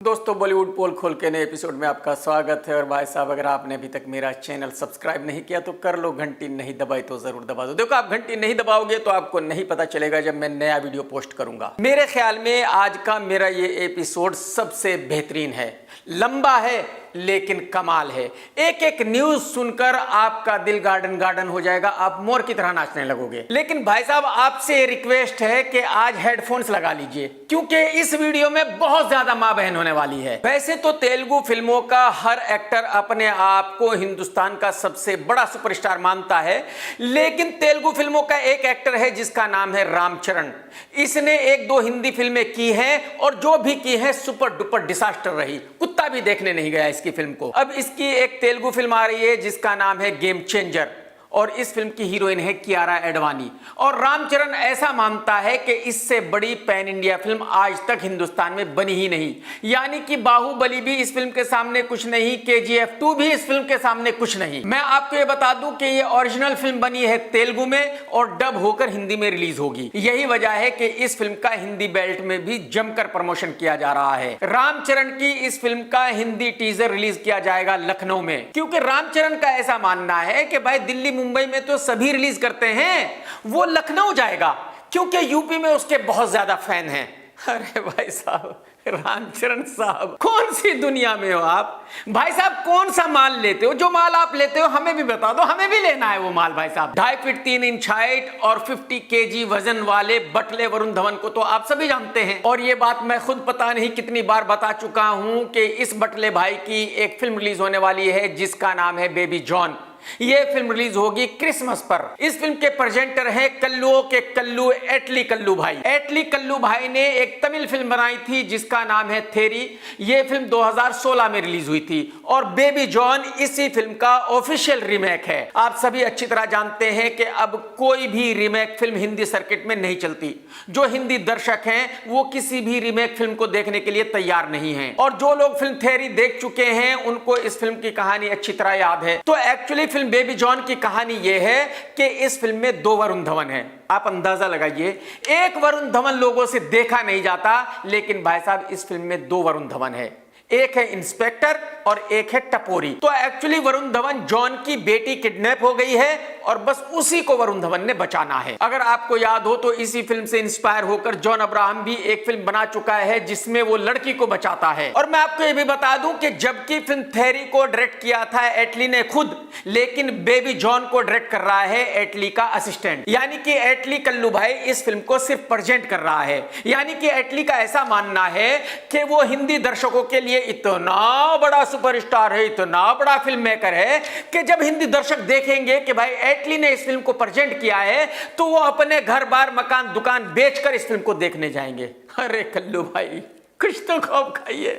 दोस्तों, बॉलीवुड पोल खोल के नए एपिसोड में आपका स्वागत है। और भाई साहब, अगर आपने अभी तक मेरा चैनल सब्सक्राइब नहीं किया तो कर लो, घंटी नहीं दबाई तो जरूर दबा दो। देखो, आप घंटी नहीं दबाओगे तो आपको नहीं पता चलेगा जब मैं नया वीडियो पोस्ट करूंगा। मेरे ख्याल में आज का मेरा ये एपिसोड सबसे बेहतरीन है। लंबा है लेकिन कमाल है। एक एक न्यूज सुनकर आपका दिल गार्डन गार्डन हो जाएगा, आप मोर की तरह नाचने लगोगे। लेकिन भाई साहब, आपसे रिक्वेस्ट है कि आज हेडफोन्स लगा लीजिए, क्योंकि इस वीडियो में बहुत ज्यादा मां बहन होने वाली है। वैसे तो तेलुगु फिल्मों का हर एक्टर अपने आप को हिंदुस्तान का सबसे बड़ा सुपरस्टार मानता है, लेकिन तेलुगु फिल्मों का एक एक्टर है जिसका नाम है रामचरण। इसने एक दो हिंदी फिल्में की हैं और जो भी की है सुपर डुपर डिजास्टर रही। कुत्ता भी देखने नहीं गया इसकी फिल्म को। अब इसकी एक तेलुगु फिल्म आ रही है जिसका नाम है गेम चेंजर, और इस फिल्म की हीरोइन है कियारा एडवाणी। और रामचरण ऐसा मानता है कि इससे बड़ी पैन इंडिया फिल्म आज तक हिंदुस्तान में बनी ही नहीं। यानी कि बाहुबली भी इस फिल्म के सामने कुछ नहीं, KGF 2 भी इस फिल्म के सामने कुछ नहीं। मैं आपको ये बता दूं कि ये ओरिजिनल फिल्म बनी है तेलुगु में और डब होकर हिंदी में रिलीज होगी। यही वजह है कि इस फिल्म का हिंदी बेल्ट में भी जमकर प्रमोशन किया जा रहा है। रामचरण की इस फिल्म का हिंदी टीजर रिलीज किया जाएगा लखनऊ में, क्योंकि रामचरण का ऐसा मानना है कि भाई दिल्ली मुंबई में तो सभी रिलीज करते हैं, वो लखनऊ जाएगा क्योंकि यूपी में उसके बहुत ज्यादा फैन हैं। अरे भाई साहब, रामचरण साहब, कौन सी दुनिया में हो आप? भाई साहब, कौन सा माल लेते हो? जो माल आप लेते हो हमें भी बता दो, हमें भी लेना है वो माल। भाई साहब, 2.5 फीट 3 इंच हाइट और 50 kg वजन वाले बटले वरुण धवन को तो आप सभी जानते हैं, और ये बात मैं खुद पता नहीं कितनी बार बता चुका हूं कि इस बटले भाई की एक फिल्म रिलीज होने वाली है जिसका नाम है बेबी जॉन। ये फिल्म रिलीज होगी क्रिसमस पर। इस फिल्म के प्रेजेंटर हैं कल्लुओं के कल्लू एटली कल्लू भाई। एटली कल्लू भाई ने एक तमिल फिल्म बनाई थी जिसका नाम है थेरी। ये फिल्म 2016 में रिलीज हुई थी और बेबी जॉन इसी फिल्म का ऑफिशियल रीमेक है। आप सभी अच्छी तरह जानते हैं कि अब कोई भी रीमेक फिल्म हिंदी सर्किट में नहीं चलती। जो हिंदी दर्शक हैं वो किसी भी रीमेक फिल्म को देखने के लिए तैयार नहीं है, और जो लोग फिल्म थेरी देख चुके हैं उनको इस फिल्म की कहानी अच्छी तरह याद है। तो एक्चुअली फिल्म बेबी जॉन की कहानी यह है कि इस फिल्म में 2 वरुण धवन हैं। आप अंदाजा लगाइए, एक वरुण धवन लोगों से देखा नहीं जाता, लेकिन भाई साहब इस फिल्म में 2 वरुण धवन है। एक है इंस्पेक्टर और एक है टपोरी। तो एक्चुअली वरुण धवन, जॉन की बेटी किडनैप हो गई है और बस उसी को वरुण धवन ने बचाना है। अगर आपको याद हो तो इसी फिल्म से इंस्पायर होकर जॉन अब्राहम भी एक फिल्म बना चुका है जिसमें वो लड़की को बचाता है। और मैं आपको ये भी बता दूं कि जबकि फिल्म थेरी को डायरेक्ट किया था एटली ने खुद, लेकिन बेबी जॉन को डायरेक्ट कर रहा है एटली का असिस्टेंट। यानी कि एटली कल्लू भाई इस फिल्म को सिर्फ प्रेजेंट कर रहा है। यानी कि एटली का ऐसा मानना है कि वो हिंदी दर्शकों के लिए इतना बड़ा सुपरस्टार है, इतना बड़ा फिल्म मेकर है कि जब हिंदी दर्शक देखेंगे कि भाई एटली ने इस फिल्म को प्रेजेंट किया है तो वो अपने घर बार मकान दुकान बेचकर इस फिल्म को देखने जाएंगे। अरे कल्लू भाई, कुछ तो खौफ खाइए,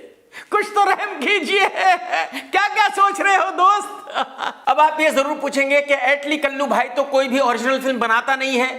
कुछ तो रहम कीजिए। क्या क्या सोच रहे हो दोस्त? अब आप ये जरूर पूछेंगे कि एटली कल्लू भाई तो कोई भी ओरिजिनल फिल्म बनाता नहीं है,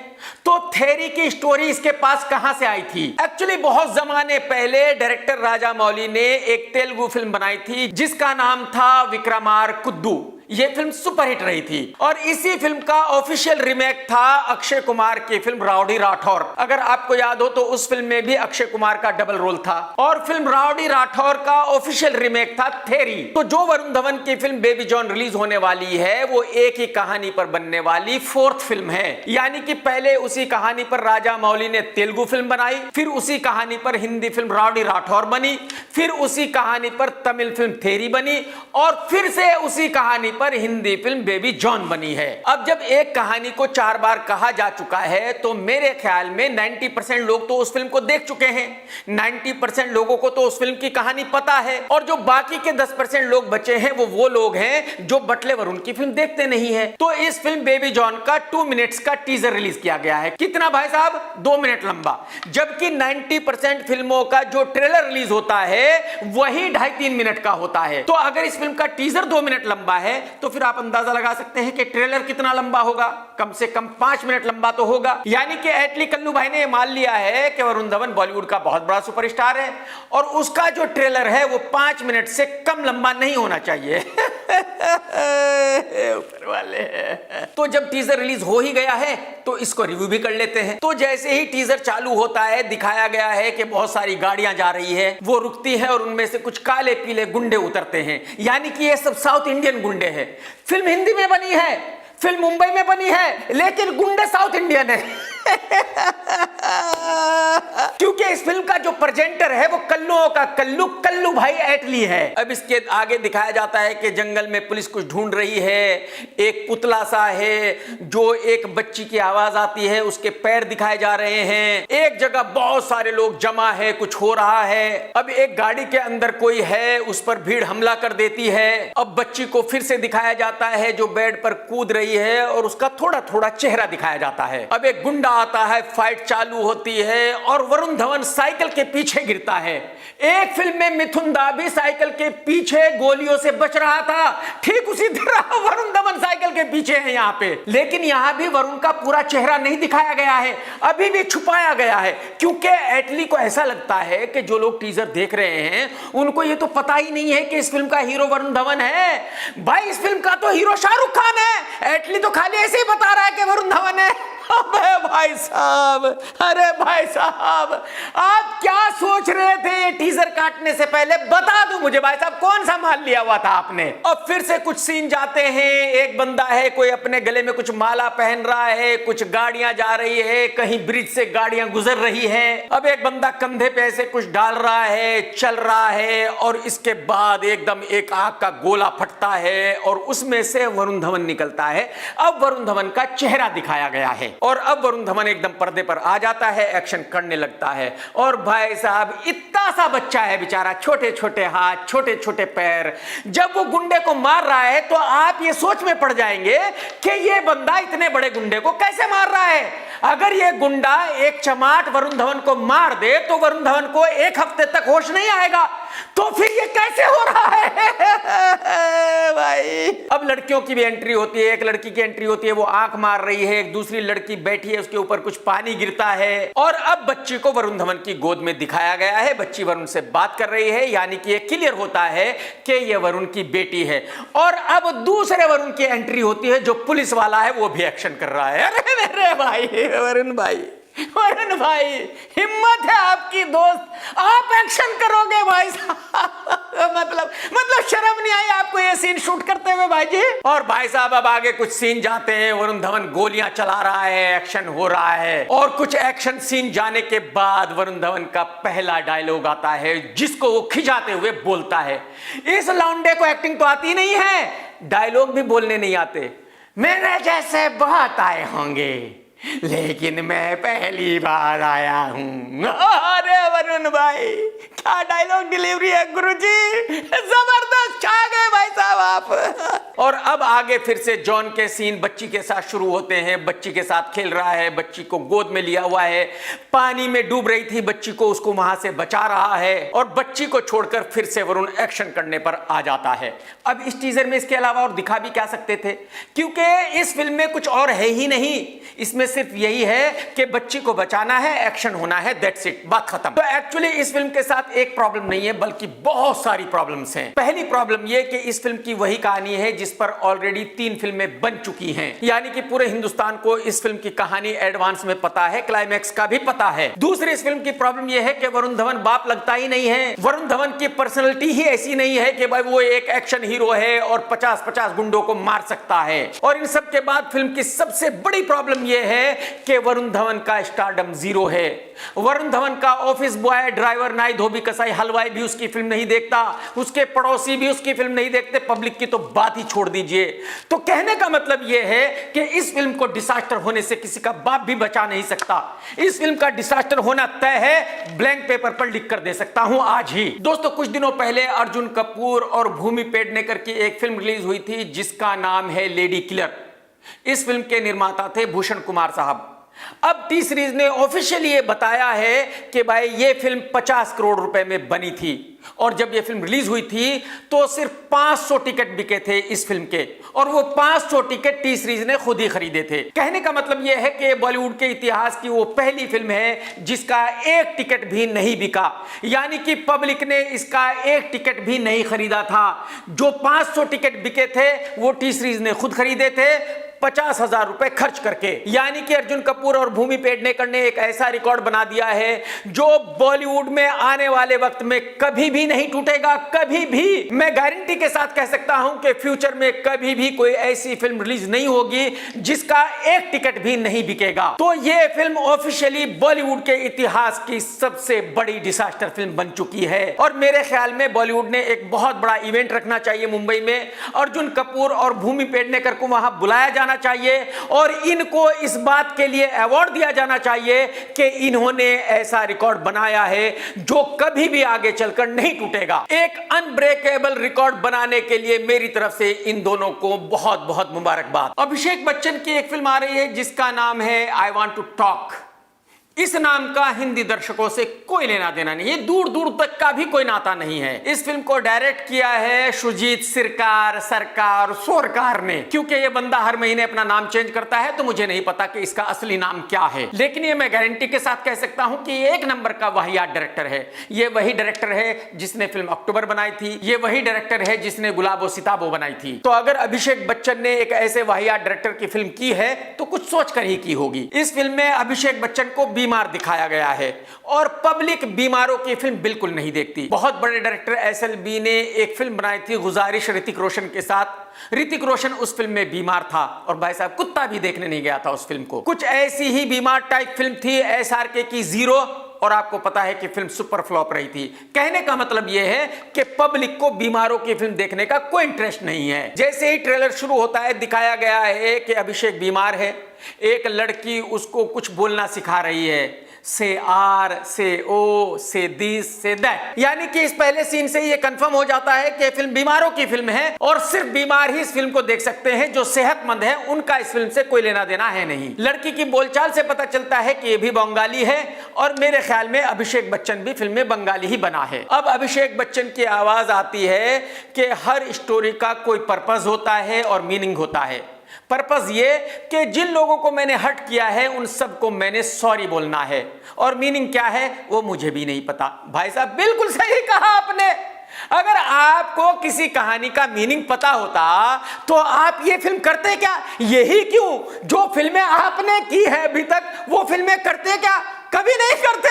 तो थेरी की स्टोरी इसके पास कहां से आई थी? एक्चुअली बहुत जमाने पहले डायरेक्टर राजा मौली ने एक तेलुगु फिल्म बनाई थी जिसका नाम था विक्रमार कुद्दू। ये फिल्म सुपरहिट रही थी और इसी फिल्म का ऑफिशियल रीमेक था अक्षय कुमार की फिल्म राउडी राठौर। अगर आपको याद हो तो उस फिल्म में भी अक्षय कुमार का डबल रोल था, और फिल्म राउडी राठौर का ऑफिशियल रीमेक था थेरी। तो जो वरुण धवन की फिल्म बेबी जॉन रिलीज होने वाली है वो एक ही कहानी पर बनने वाली 4th फिल्म है। यानी कि पहले उसी कहानी पर राजा मौली ने तेलुगु फिल्म बनाई, फिर उसी कहानी पर हिंदी फिल्म राउडी राठौर बनी, फिर उसी कहानी पर तमिल फिल्म थेरी बनी, और फिर से उसी कहानी पर हिंदी फिल्म बेबी जॉन बनी है। अब जब एक कहानी को 4 बार कहा जा चुका है तो मेरे ख्याल में 90% लोग तो उस फिल्म को देख चुके हैं, 90% लोगों को तो उस फिल्म की कहानी पता है, और जो बाकी के 10% लोग बचे हैं वो लोग हैं जो बटले वरुण की फिल्म देखते नहीं है। तो इस फिल्म बेबी जॉन का 2 मिनट्स का टीजर रिलीज किया गया है। कितना भाई साहब? 2 मिनट लंबा। जबकि 90% फिल्मों का जो ट्रेलर रिलीज होता है वही 2.5-3 मिनट का होता है। तो अगर इस फिल्म का टीजर 2 मिनट लंबा है तो फिर आप अंदाजा लगा सकते हैं कि ट्रेलर कितना लंबा होगा। कम से कम 5 मिनट लंबा तो होगा। यानी कि एटली कल्लू भाई ने मान लिया है कि वरुण धवन बॉलीवुड का बहुत बड़ा सुपरस्टार है और उसका जो ट्रेलर है वो 5 मिनट से कम लंबा नहीं होना चाहिए। ऊपर वाले। तो जब टीजर रिलीज हो ही गया है तो इसको रिव्यू भी कर लेते हैं। तो जैसे ही टीजर चालू होता है दिखाया गया है कि बहुत सारी गाड़ियां जा रही है, वो रुकती है और उनमें से कुछ काले पीले गुंडे उतरते हैं, यानी कि ये सब साउथ इंडियन गुंडे हैं। फिल्म हिंदी में बनी है, फिल्म मुंबई में बनी है, लेकिन गुंडे साउथ इंडियन है। क्योंकि इस फिल्म का जो प्रेजेंटर है वो कल्लुओं का कल्लू कल्लू भाई एटली है। अब इसके आगे दिखाया जाता है कि जंगल में पुलिस कुछ ढूंढ रही है, एक पुतला सा है जो एक बच्ची की आवाज आती है, उसके पैर दिखाए जा रहे हैं, एक जगह बहुत सारे लोग जमा है, कुछ हो रहा है। अब एक गाड़ी के अंदर कोई है, उस पर भीड़ हमला कर देती है। अब बच्ची को फिर से दिखाया जाता है जो बेड पर कूद रही है और उसका थोड़ा थोड़ा चेहरा दिखाया जाता है। अब एक गुंडा आता है, फाइट चालू होती है और वरुण धवन साइकिल के पीछे गिरता है। एक फिल्म में मिथुन दा भी साइकिल के पीछे गोलियों से बच रहा था, ठीक उसी तरह वरुण धवन साइकिल के पीछे है यहाँ पे। लेकिन यहाँ भी वरुण का पूरा चेहरा नहीं दिखाया गया है, अभी भी छुपाया गया है, क्योंकि एटली को ऐसा लगता है कि जो लोग टीजर देख रहे हैं उनको ये तो पता ही नहीं है कि इस फिल्म का हीरो वरुण धवन है। भाई इस फिल्म का तो हीरो शाहरुख खान है, एटली तो खाली ऐसे ही बता रहा है कि वरुण धवन है। अबे भाई साहब, अरे भाई साहब, आप क्या सोच रहे थे टीजर काटने से पहले? बता दो मुझे भाई साहब, कौन सा माल लिया हुआ था आपने? अब फिर से कुछ सीन जाते हैं, एक बंदा है, कोई अपने गले में कुछ माला पहन रहा है, कुछ गाड़ियां जा रही है, कहीं ब्रिज से गाड़ियां गुजर रही है। अब एक बंदा कंधे पे ऐसे कुछ डाल रहा है, चल रहा है, और इसके बाद एकदम एक आग का गोला फटता है और उसमें से वरुण धवन निकलता है। अब वरुण धवन का चेहरा दिखाया गया है और अब वरुण धवन एकदम पर्दे पर आ जाता है, एक्शन करने लगता है। और भाई साहब इतना सा बच्चा है बेचारा, छोटे छोटे हाथ, छोटे छोटे पैर, जब वो गुंडे को मार रहा है तो आप ये सोच में पड़ जाएंगे कि ये बंदा इतने बड़े गुंडे को कैसे मार रहा है। अगर ये गुंडा एक चमाट वरुण धवन को मार दे तो वरुण धवन को एक हफ्ते तक होश नहीं आएगा, तो फिर ये कैसे हो रहा है भाई। अब लड़कियों की भी एंट्री होती है, एक लड़की की एंट्री होती है, वो आंख मार रही है, एक दूसरी लड़की बैठी है, उसके ऊपर कुछ पानी गिरता है और अब बच्ची को वरुण धवन की गोद में दिखाया गया है। बच्ची वरुण से बात कर रही है, यानी कि ये क्लियर होता है कि ये वरुण की बेटी है। और अब दूसरे वरुण की एंट्री होती है, जो पुलिस वाला है, वो भी एक्शन कर रहा है। अरे मेरे भाई वरुण भाई, वरुण भाई हिम्मत है आपकी दोस्त, आप एक्शन करोगे भाई साहब। मतलब शर्म नहीं आई आपको ये सीन शूट करते हुए भाई जी। और भाई साहब अब आगे कुछ सीन जाते हैं, वरुण धवन गोलियां चला रहा है, एक्शन हो रहा है और कुछ एक्शन सीन जाने के बाद वरुण धवन का पहला डायलॉग आता है जिसको वो खिंचाते हुए बोलता है। इस लौंडे को एक्टिंग तो आती नहीं है, डायलॉग भी बोलने नहीं आते। मेरे जैसे बहुत आए होंगे लेकिन मैं पहली बार आया हूं। अरे वरुण भाई क्या डायलॉग डिलीवरी है गुरुजी, जबरदस्त, छा गए भाई साहब आप। और अब आगे फिर से जॉन के सीन बच्ची के साथ शुरू होते हैं। बच्ची के साथ खेल रहा है, बच्ची को गोद में लिया हुआ है, पानी में डूब रही थी बच्ची को, उसको वहां से बचा रहा है और बच्ची को छोड़कर फिर से वरुण एक्शन करने पर आ जाता है। अब इस टीजर में इसके अलावा और दिखा भी क्या सकते थे, क्योंकि इस फिल्म में कुछ और है ही नहीं, इसमें सिर्फ यही है कि बच्ची को बचाना है, एक्शन होना है, दैट्स इट, बात खत्म। तो एक्चुअली इस फिल्म के साथ एक प्रॉब्लम नहीं है बल्कि बहुत सारी प्रॉब्लम्स हैं। पहली प्रॉब्लम यह कि इस फिल्म की वही कहानी है जिस पर ऑलरेडी 3 फिल्में बन चुकी हैं, यानी कि पूरे हिंदुस्तान को इस फिल्म की कहानी एडवांस में पता है, क्लाइमैक्स का भी पता है। दूसरी इस फिल्म की प्रॉब्लम यह है कि वरुण धवन बाप लगता ही नहीं है, वरुण धवन की पर्सनैलिटी ही ऐसी नहीं है कि भाई वो एक एक्शन हीरो है और 50-50 गुंडों को मार सकता है। और इन सब के बाद फिल्म की सबसे बड़ी प्रॉब्लम यह है कि वरुण धवन का स्टारडम जीरो है। वरुण धवन का ऑफिस बॉय, ड्राइवर, नाई धोबी कसाई, हलवाई भी उसकी फिल्म नहीं देखता, उसके पड़ोसी भी उसकी फिल्म नहीं देखते, पब्लिक की तो बात ही छोड़ दीजिए। तो कहने का मतलब यह है कि इस फिल्म को डिसास्टर होने से किसी का बाप भी बचा नहीं सकता। इस फिल्म का डिसास्टर होना तय है, ब्लैंक पेपर पर लिख कर दे सकता हूं आज ही। दोस्तों कुछ दिनों पहले अर्जुन कपूर और भूमि पेडनेकर की एक फिल्म रिलीज हुई थी जिसका नाम है लेडी किलर। इस फिल्म के निर्माता थे भूषण कुमार साहब। अब टी सीरीज ने ऑफिशियली ये बताया है कि भाई ये फिल्म 50 करोड़ रुपए में बनी थी और जब ये फिल्म रिलीज हुई थी तो सिर्फ 500 टिकट बिके थे इस फिल्म के और वो 500 टिकट टी सीरीज ने खुद ही खरीदे थे। कहने का मतलब ये है कि बॉलीवुड के इतिहास की वो पहली फिल्म है जिसका एक टिकट भी नहीं बिका, यानी कि पब्लिक ने इसका एक टिकट भी नहीं खरीदा था। जो 500 टिकट बिके थे वो टी सीरीज ने खुद खरीदे थे 50,000 रुपए खर्च करके। यानी कि अर्जुन कपूर और भूमि पेडनेकर ने एक ऐसा रिकॉर्ड बना दिया है जो बॉलीवुड में आने वाले वक्त में कभी भी नहीं टूटेगा, कभी भी। मैं गारंटी के साथ कह सकता हूं कि फ्यूचर में कभी भी कोई ऐसी फिल्म रिलीज नहीं होगी जिसका एक टिकट भी नहीं बिकेगा। तो यह फिल्म ऑफिशियली बॉलीवुड के इतिहास की सबसे बड़ी डिजास्टर फिल्म बन चुकी है और मेरे ख्याल में बॉलीवुड ने एक बहुत बड़ा इवेंट रखना चाहिए मुंबई में। अर्जुन कपूर और भूमि पेडनेकर को वहां बुलाया जाना चाहिए और इनको इस बात के लिए अवार्ड दिया जाना चाहिए कि इन्होंने ऐसा रिकॉर्ड बनाया है जो कभी भी आगे चलकर नहीं टूटेगा। एक अनब्रेकेबल रिकॉर्ड बनाने के लिए मेरी तरफ से इन दोनों को बहुत बहुत मुबारकबाद। अभिषेक बच्चन की एक फिल्म आ रही है जिसका नाम है आई वांट टू टॉक। इस नाम का हिंदी दर्शकों से कोई लेना देना नहीं है, दूर दूर तक का भी कोई नाता नहीं है। इस फिल्म को डायरेक्ट किया है सुजीत सरकार ने। क्योंकि ये बंदा हर महीने अपना नाम चेंज करता है तो मुझे नहीं पता कि इसका असली नाम क्या है, लेकिन ये मैं गारंटी के साथ कह सकता हूं कि ये एक नंबर का वाहियात डायरेक्टर है। ये वही डायरेक्टर है जिसने फिल्म अक्टूबर बनाई थी, ये वही डायरेक्टर है जिसने गुलाबो सिताबो बनाई थी। तो अगर अभिषेक बच्चन ने एक ऐसे वाहियात डायरेक्टर की फिल्म की है तो कुछ सोच कर ही की होगी। इस फिल्म में अभिषेक बच्चन को बीमार दिखाया गया है और पब्लिक बीमारों की फिल्म बिल्कुल नहीं देखती। बहुत बड़े डायरेक्टर एसएलबी ने एक फिल्म बनाई थी गुजारिश ऋतिक रोशन के साथ। ऋतिक रोशन उस फिल्म में बीमार था और भाई साहब कुत्ता भी देखने नहीं गया था उस फिल्म को। कुछ ऐसी ही बीमार टाइप फिल्म थी एसआरके की जीरो और आपको पता है कि फिल्म सुपर फ्लॉप रही थी। कहने का मतलब यह है कि पब्लिक को बीमारों की फिल्म देखने का कोई इंटरेस्ट नहीं है। जैसे ही ट्रेलर शुरू होता है दिखाया गया है कि अभिषेक बीमार है, एक लड़की उसको कुछ बोलना सिखा रही है, से आर, से ओ, से दिस, से दैट। यानी कि इस पहले सीन से ये कंफर्म हो जाता है कि फिल्म बीमारों की फिल्म है और सिर्फ बीमार ही इस फिल्म को देख सकते हैं। जो सेहतमंद है उनका इस फिल्म से कोई लेना देना है नहीं। लड़की की बोलचाल से पता चलता है कि ये भी बंगाली है और मेरे ख्याल में अभिषेक बच्चन भी फिल्म में बंगाली ही बना है। अब अभिषेक बच्चन की आवाज आती है कि हर स्टोरी का कोई पर्पस होता है और मीनिंग होता है। पर्पस ये कि जिन लोगों को मैंने हर्ट किया है उन सबको मैंने सॉरी बोलना है और मीनिंग क्या है वो मुझे भी नहीं पता। भाई साहब बिल्कुल सही कहा आपने। अगर आपको किसी कहानी का मीनिंग पता होता तो आप ये फिल्म करते क्या? यही क्यों जो फिल्में आपने की है अभी तक वो फिल्में करते क्या? कभी नहीं करते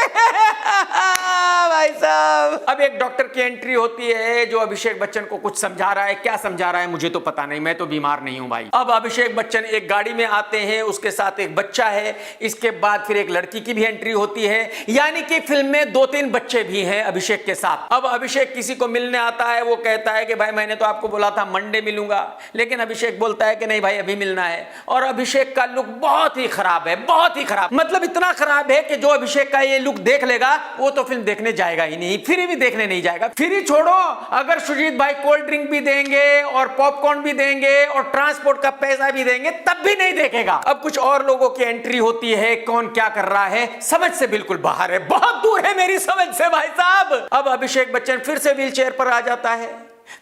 भाई साहब। अब एक डॉक्टर की एंट्री होती है जो अभिषेक बच्चन को कुछ समझा रहा है। क्या समझा रहा है मुझे तो पता नहीं, मैं तो बीमार नहीं हूं भाई। अब अभिषेक बच्चन एक गाड़ी में आते हैं, उसके साथ एक बच्चा है, इसके बाद फिर एक लड़की की भी एंट्री होती है, यानी कि फिल्म में 2-3 बच्चे भी हैं अभिषेक के साथ। अब अभिषेक किसी को मिलने आता है, वो कहता है कि भाई मैंने तो आपको बोला था मंडे मिलूंगा, लेकिन अभिषेक बोलता है कि नहीं भाई अभी मिलना है। और अभिषेक का लुक बहुत ही खराब है, बहुत ही खराब, मतलब इतना खराब है कि जो अभिषेक का ये लुक देख लेगा वो तो फिल्म देखने जाएगा ही नहीं, फ्री भी देखने नहीं जाएगा। फ्री छोड़ो, अगर सुजीत भाई कोल्ड ड्रिंक भी देंगे और पॉपकॉर्न भी देंगे और ट्रांसपोर्ट का पैसा भी देंगे तब भी नहीं देखेगा। अब कुछ और लोगों की एंट्री होती है, कौन क्या कर रहा है समझ से बिल्कुल बाहर है, बहुत दूर है मेरी समझ से भाई साहब। अब अभिषेक बच्चन फिर से व्हील चेयर पर आ जाता है,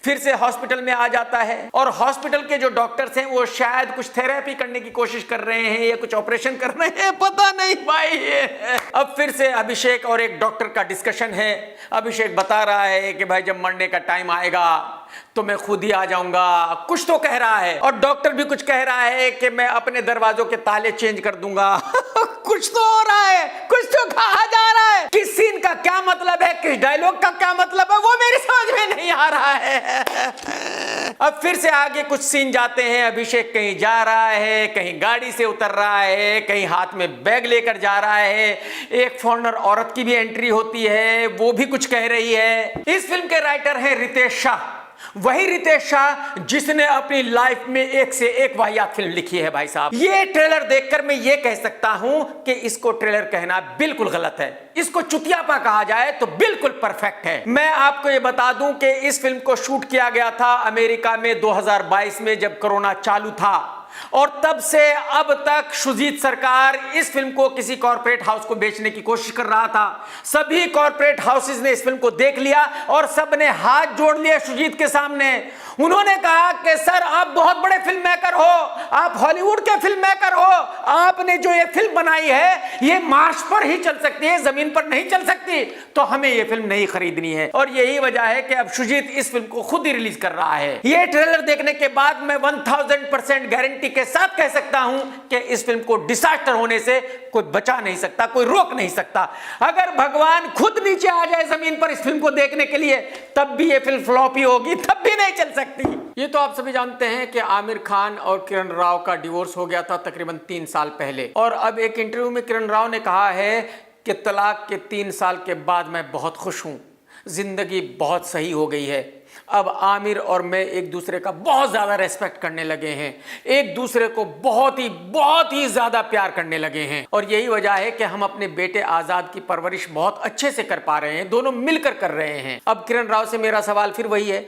फिर से हॉस्पिटल में आ जाता है और हॉस्पिटल के जो डॉक्टर्स हैं वो शायद कुछ थेरेपी करने की कोशिश कर रहे हैं या कुछ ऑपरेशन कर रहे हैं, पता नहीं भाई। अब फिर से अभिषेक और एक डॉक्टर का डिस्कशन है। अभिषेक बता रहा है कि भाई जब मरने का टाइम आएगा तो मैं खुद ही आ जाऊंगा, कुछ तो कह रहा है, और डॉक्टर भी कुछ कह रहा है कि मैं अपने दरवाजों के ताले चेंज कर दूंगा। कुछ तो हो रहा है, कुछ तो कहा जा रहा है। किस सीन का क्या मतलब है, किस डायलॉग का क्या मतलब है वो मेरी समझ में नहीं आ रहा है। अब फिर से आगे कुछ सीन जाते हैं, अभिषेक कहीं जा रहा है, कहीं गाड़ी से उतर रहा है, कहीं हाथ में बैग लेकर जा रहा है। एक फॉरेनर औरत की भी एंट्री होती है, वो भी कुछ कह रही है। इस फिल्म के राइटर हैं रितेश शाह, वही रितेश शाह जिसने अपनी लाइफ में एक से एक वाहियात फिल्म लिखी है। भाई साहब ये ट्रेलर देखकर मैं ये कह सकता हूं कि इसको ट्रेलर कहना बिल्कुल गलत है, इसको चुतियापा कहा जाए तो बिल्कुल परफेक्ट है। मैं आपको ये बता दूं कि इस फिल्म को शूट किया गया था अमेरिका में 2022 में जब कोरोना चालू था। और तब से अब तक शुजीत सरकार इस फिल्म को किसी कॉर्पोरेट हाउस को बेचने की कोशिश कर रहा था। सभी कॉर्पोरेट हाउसेस ने इस फिल्म को देख लिया और सबने हाथ जोड़ लिया शुजीत के सामने। उन्होंने कहा कि सर आप बहुत बड़े फिल्म मेकर हो, आप हॉलीवुड के फिल्म मेकर हो, आपने जो ये फिल्म बनाई है ये मार्स पर ही चल सकती है, जमीन पर नहीं चल सकती, तो हमें ये फिल्म नहीं खरीदनी है। और यही वजह है कि अब शुजीत इस फिल्म को खुद ही रिलीज कर रहा है। ये ट्रेलर देखने के बाद मैं 1000% गारंटी के साथ कह सकता हूं कि इस फिल्म को डिजास्टर होने से कोई बचा नहीं सकता, कोई रोक नहीं सकता। अगर भगवान खुद नीचे आ जाए जमीन पर इस फिल्म को देखने के लिए, तब भी ये फिल्म फ्लॉप ही होगी, तब भी नहीं चल सकती। ये तो आप सभी जानते हैं कि आमिर खान और किरण राव का डिवोर्स हो गया था तकरीबन 3 साल पहले। और अब एक इंटरव्यू में किरण राव ने कहा है कि तलाक के 3 साल के बाद मैं बहुत खुश हूं, जिंदगी बहुत सही हो गई है। अब आमिर और मैं एक दूसरे का बहुत ज्यादा रेस्पेक्ट करने लगे हैं, एक दूसरे को बहुत ही ज्यादा प्यार करने लगे हैं। और यही वजह है कि हम अपने बेटे आजाद की परवरिश बहुत अच्छे से कर पा रहे हैं, दोनों मिलकर कर रहे हैं। अब किरण राव से मेरा सवाल फिर वही है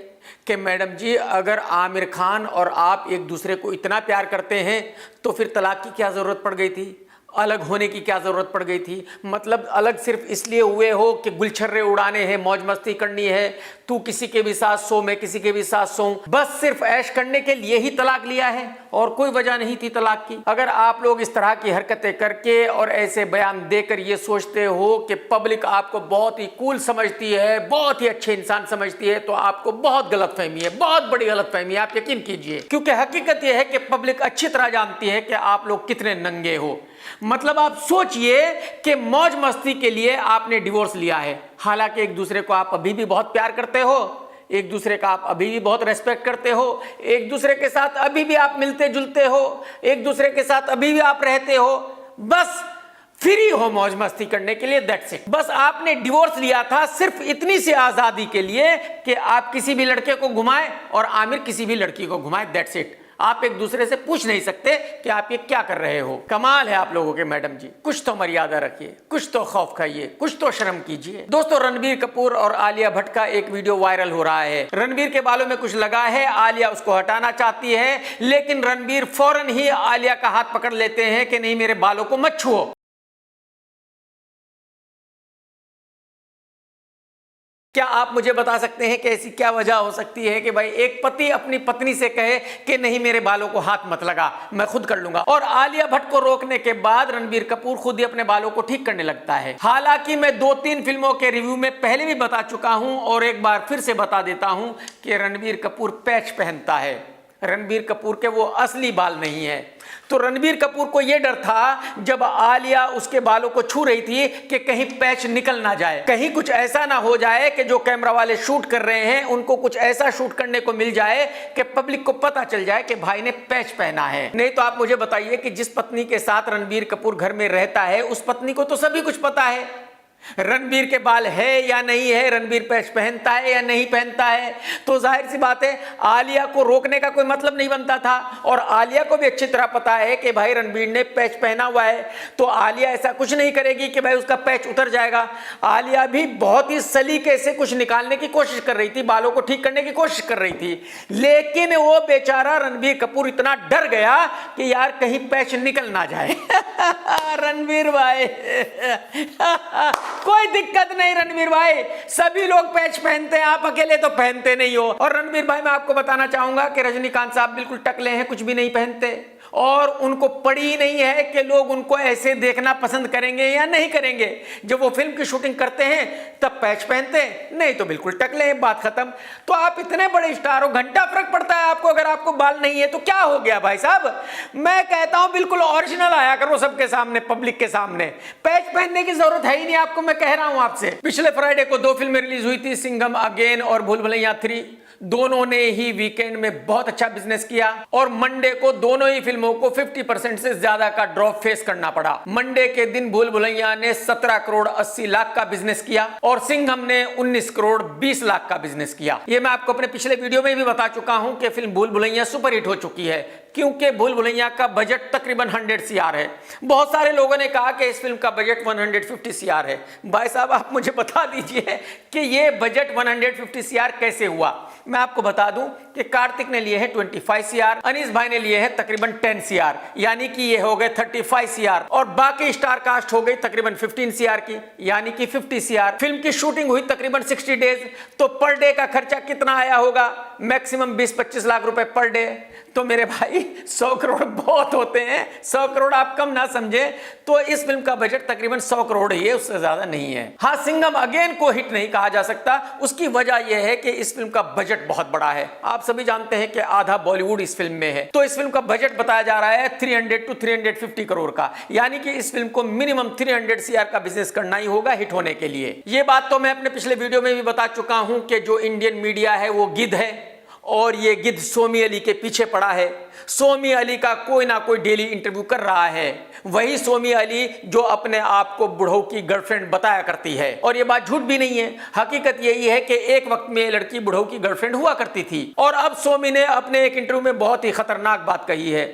कि मैडम जी, अगर आमिर खान और आप एक दूसरे को इतना प्यार करते हैं तो फिर तलाक की क्या जरूरत पड़ गई थी, अलग होने की क्या जरूरत पड़ गई थी? मतलब अलग सिर्फ इसलिए हुए हो कि गुलछर्रे उड़ाने हैं, मौज मस्ती करनी है, तू किसी के भी साथ सो मैं किसी के भी साथ सो, बस सिर्फ ऐश करने के लिए ही तलाक लिया है और कोई वजह नहीं थी तलाक की? अगर आप लोग इस तरह की हरकतें करके और ऐसे बयान देकर ये सोचते हो कि पब्लिक आपको बहुत ही कूल समझती है, बहुत ही अच्छे इंसान समझती है, तो आपको बहुत गलतफहमी है, बहुत बड़ी गलतफहमी है, आप यकीन कीजिए। क्योंकि हकीकत यह है कि पब्लिक अच्छी तरह जानती है कि आप लोग कितने नंगे हो। मतलब आप सोचिए कि मौज मस्ती के लिए आपने डिवोर्स लिया है, हालांकि एक दूसरे को आप अभी भी बहुत प्यार करते हो, एक दूसरे का आप अभी भी बहुत रेस्पेक्ट करते हो, एक दूसरे के साथ अभी भी आप मिलते जुलते हो, एक दूसरे के साथ अभी भी आप रहते हो, बस फ्री हो मौज मस्ती करने के लिए, दैट्स इट। बस आपने डिवोर्स लिया था सिर्फ इतनी सी आजादी के लिए कि आप किसी भी लड़के को घुमाएं और आमिर किसी भी लड़की को घुमाएं, दैट्स इट। आप एक दूसरे से पूछ नहीं सकते कि आप ये क्या कर रहे हो। कमाल है आप लोगों के मैडम जी, कुछ तो मर्यादा रखिए, कुछ तो खौफ खाइए, कुछ तो शर्म कीजिए। दोस्तों, रणबीर कपूर और आलिया भट्ट का एक वीडियो वायरल हो रहा है। रणबीर के बालों में कुछ लगा है, आलिया उसको हटाना चाहती है, लेकिन रणबीर फौरन ही आलिया का हाथ पकड़ लेते हैं कि नहीं, मेरे बालों को मत छुओ। क्या आप मुझे बता सकते हैं कि ऐसी क्या वजह हो सकती है कि भाई एक पति अपनी पत्नी से कहे कि नहीं मेरे बालों को हाथ मत लगा, मैं खुद कर लूंगा, और आलिया भट्ट को रोकने के बाद रणबीर कपूर खुद ही अपने बालों को ठीक करने लगता है। हालांकि मैं 2-3 फिल्मों के रिव्यू में पहले भी बता चुका हूं और एक बार फिर से बता देता हूं कि रणबीर कपूर पैच पहनता है। रणबीर कपूर के वो असली बाल नहीं है। तो रणबीर कपूर को यह डर था जब आलिया उसके बालों को छू रही थी कि कहीं पैच निकल ना जाए, कहीं कुछ ऐसा ना हो जाए कि जो कैमरा वाले शूट कर रहे हैं उनको कुछ ऐसा शूट करने को मिल जाए कि पब्लिक को पता चल जाए कि भाई ने पैच पहना है। नहीं तो आप मुझे बताइए कि जिस पत्नी के साथ रणबीर कपूर घर में रहता है उस पत्नी को तो सभी कुछ पता है, रणबीर के बाल है या नहीं है, रणबीर पैच पहनता है या नहीं पहनता है। तो जाहिर सी बात है आलिया को रोकने का कोई मतलब नहीं बनता था, और आलिया को भी अच्छी तरह पता है कि भाई रणबीर ने पैच पहना हुआ है, तो आलिया ऐसा कुछ नहीं करेगी कि भाई उसका पैच उतर जाएगा। आलिया भी बहुत ही सलीके से कुछ निकालने की कोशिश कर रही थी, बालों को ठीक करने की कोशिश कर रही थी, लेकिन वो बेचारा रणबीर कपूर इतना डर गया कि यार कहीं पैच निकल ना जाए। रणबीर भाई कोई दिक्कत नहीं, रणबीर भाई सभी लोग पैच पहनते हैं, आप अकेले तो पहनते नहीं हो। और रणबीर भाई मैं आपको बताना चाहूंगा कि रजनीकांत साहब बिल्कुल टकले हैं, कुछ भी नहीं पहनते, और उनको पड़ी नहीं है कि लोग उनको ऐसे देखना पसंद करेंगे या नहीं करेंगे। जब वो फिल्म की शूटिंग करते हैं तब पैच पहनते हैं, नहीं तो बिल्कुल टकले हैं, बात खत्म। तो आप इतने बड़े स्टार हो, घंटा फर्क पड़ता है आपको अगर आपको बाल नहीं है तो क्या हो गया भाई साहब। मैं कहता हूं बिल्कुल ओरिजिनल आया करो सबके सामने, पब्लिक के सामने, पैच पहनने की जरूरत है ही नहीं आपको। मैं कह रहा हूं आपसे, पिछले फ्राइडे को 2 फिल्में रिलीज हुई थी, सिंघम अगेन और भूल भुलैया 3। दोनों ने ही वीकेंड में बहुत अच्छा बिजनेस किया, और मंडे को दोनों ही फिल्मों को 50% से ज्यादा का ड्रॉप फेस करना पड़ा। मंडे के दिन भूल भुलैया ने 17 करोड़ 80 लाख का बिजनेस किया, और सिंघम ने 19 करोड़ 20 लाख का बिजनेस किया। ये मैं आपको अपने पिछले वीडियो में भी बता चुका हूं कि फिल्म भूल भुलैया सुपरहिट हो चुकी है, क्योंकि भूल भुलैया का बजट तकरीबन 100 CR है। बहुत सारे लोगों ने कहा कि इस फिल्म का बजट 150 CR है। भाई साहब आप मुझे बता दीजिए कि ये बजट 150 CR कैसे हुआ। मैं आपको बता दूं कि कार्तिक ने लिए हैं 25 CR, अनीस भाई ने लिए हैं तकरीबन 10 CR, यानी कि ये हो गए 35 CR, और बाकी स्टार कास्ट हो गई तकरीबन 15 CR की, यानी कि 50 CR। फिल्म की शूटिंग हुई तकरीबन 60 डेज, तो पर डे का खर्चा कितना आया होगा? मैक्सिमम 20-25 लाख रुपए पर डे। तो मेरे भाई 100 करोड़ बहुत होते हैं, 100 करोड़ आप कम ना समझे। तो इस फिल्म का बजट तकरीबन 100 करोड़ ही है, उससे ज्यादा नहीं है। हाँ, सिंघम अगेन को हिट नहीं कहा जा सकता। उसकी वजह यह है कि इस फिल्म का बजट बहुत बड़ा है। आप सभी जानते हैं कि आधा बॉलीवुड इस फिल्म में है। तो इस फिल्म का बजट बताया जा रहा है 300 to 350 करोड़ का, यानी कि इस फिल्म को मिनिमम 300 CR का बिजनेस करना ही होगा हिट होने के लिए। ये बात तो मैं अपने पिछले वीडियो में भी बता चुका हूं कि जो इंडियन मीडिया है वो गिद्ध है, और ये गिद्ध सोमी अली के पीछे पड़ा है। सोमी अली का कोई ना कोई डेली इंटरव्यू कर रहा है, वही सोमी अली जो अपने आप को बुढ़ऊ की गर्लफ्रेंड बताया करती है। और ये बात झूठ भी नहीं है, हकीकत यही है कि एक वक्त में ये लड़की बुढ़ऊ की गर्लफ्रेंड हुआ करती थी। और अब सोमी ने अपने एक इंटरव्यू में बहुत ही खतरनाक बात कही है।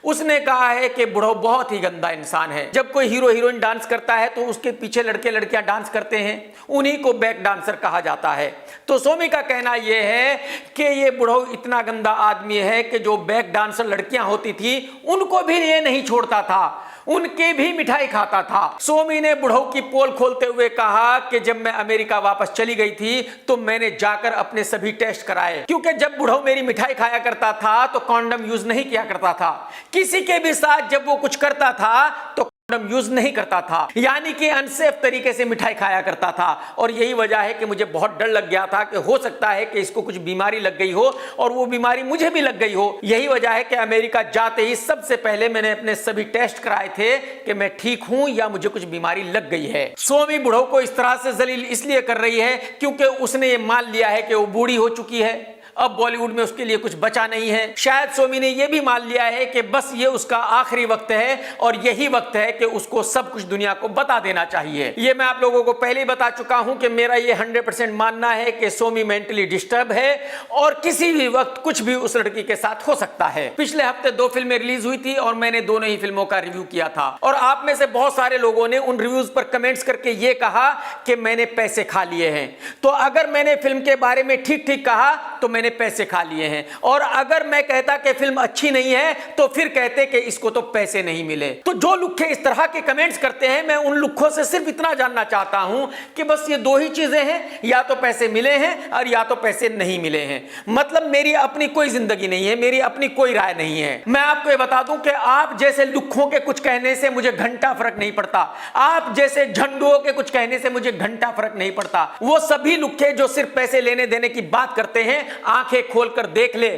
उसने कहा है कि बुढ़ऊ बहुत ही गंदा इंसान है। जब कोई हीरो हीरोइन डांस करता है तो उसके पीछे लड़के लड़कियां डांस करते हैं, उन्हीं को बैक डांसर कहा जाता है। तो सोमी का कहना यह है कि ये बुढ़ऊ इतना गंदा आदमी है कि जो बैक डांसर लड़कियां होती थी उनको भी ये नहीं छोड़ता था, उनके भी मिठाई खाता था। सोमी ने बुढ़ऊ की पोल खोलते हुए कहा कि जब मैं अमेरिका वापस चली गई थी तो मैंने जाकर अपने सभी टेस्ट कराए, क्योंकि जब बुढ़ऊ मेरी मिठाई खाया करता था तो कॉन्डम यूज नहीं किया करता था। किसी के भी साथ जब वो कुछ करता था तो कॉन्डम यूज नहीं करता था, यानी कि अनसेफ तरीके से मिठाई खाया करता था। और यही वजह है कि मुझे बहुत डर लग गया था कि हो सकता है कि इसको कुछ बीमारी लग गई हो और वो बीमारी मुझे भी लग गई हो। यही वजह है कि अमेरिका जाते ही सबसे पहले मैंने अपने सभी टेस्ट कराए थे कि मैं ठीक हूं या मुझे कुछ बीमारी लग गई है। सोमी बुढ़ऊ को इस तरह से जलील इसलिए कर रही है क्योंकि उसने ये मान लिया है कि वो बूढ़ी हो चुकी है, अब बॉलीवुड में उसके लिए कुछ बचा नहीं है। शायद सोमी ने यह भी मान लिया है कि बस ये उसका आखिरी वक्त है और यही वक्त है कि उसको सब कुछ दुनिया को बता देना चाहिए। ये मैं आप लोगों को पहले ही बता चुका हूं कि मेरा ये 100% मानना है कि सोमी मेंटली डिस्टर्ब है और किसी भी वक्त कुछ भी उस लड़की के साथ हो सकता है। पिछले हफ्ते 2 फिल्में रिलीज हुई थी और मैंने दोनों ही फिल्मों का रिव्यू किया था, और आप में से बहुत सारे लोगों ने उन रिव्यूज पर कमेंट्स करके ये कहा कि मैंने पैसे खा लिए हैं। तो अगर मैंने फिल्म के बारे में ठीक ठीक कहा तो मैंने पैसे खा लिए हैं, और अगर मैं कहता कि फिल्म अच्छी नहीं है तो फिर कहते कि इसको तो पैसे नहीं मिले। तो जो लुक्खे इस तरह के कमेंट्स करते हैं, मैं उन लुक्खों से सिर्फ इतना जानना चाहता हूं कि बस ये 2 ही चीजें हैं, या तो पैसे मिले हैं और या तो पैसे नहीं मिले हैं। मतलब मेरी अपनी कोई जिंदगी नहीं है, मेरी अपनी कोई राय नहीं है। मैं आपको ये बता दूं कि आप जैसे लुक्खों के कुछ कहने से मुझे घंटा फर्क नहीं पड़ता, आप जैसे झंडुओं के कुछ कहने से मुझे घंटा फर्क नहीं पड़ता। वो सभी लुक्खे जो सिर्फ पैसे लेने देने की बात करते हैं, आंखें खोलकर देख ले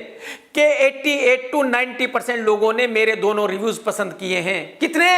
कि 88 to 90% लोगों ने मेरे दोनों रिव्यूज पसंद किए हैं। कितने?